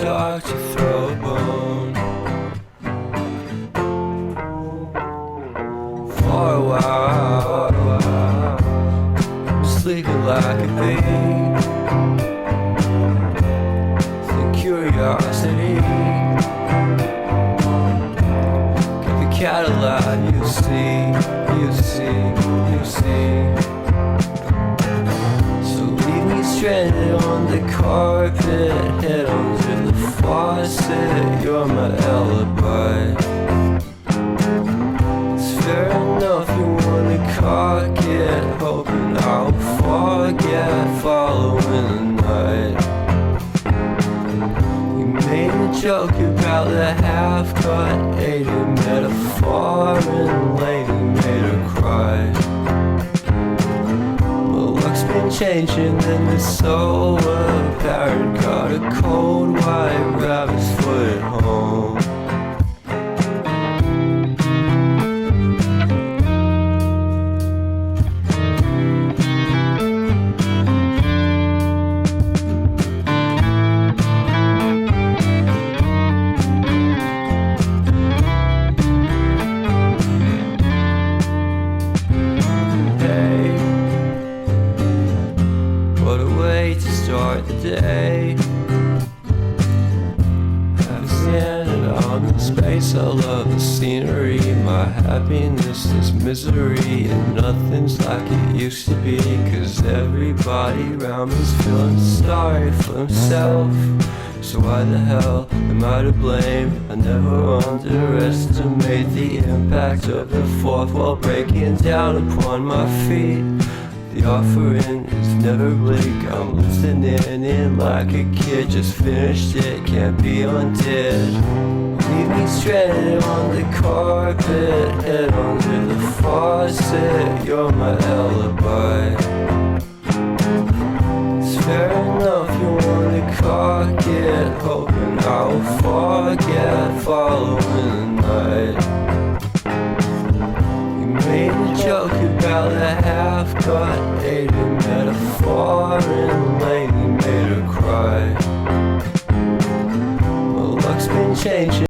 talk to throw a bone. For a while, I'm sleeping like a babe. The curiosity keep the cat alive. You see, you see, you see. So leave me stranded on the carpet, head under the faucet. You're my alibi. It's fair enough you wanna cock it, hoping I'll forget following the night. You made a joke about the half-cut, ate a metaphor and later made her cry. Been changing and it's so apparent. Got a cold white rabbit's foot at home. What a way to start the day. Haven't standing on in space. I love the scenery. My happiness is misery, and nothing's like it used to be. Cause everybody around me's feeling sorry for himself. So why the hell am I to blame? I never underestimate the impact of the fourth wall breaking down upon my feet. The offering is never bleak. I'm listening in like a kid, just finished it, can't be undid. Leave me stranded on the carpet, head under the faucet. You're my alibi. It's fair enough you wanna cock it, hoping I'll forget following the night. Made a joke about the half-cut, ate a metaphor and lately made her cry. My luck's been changing.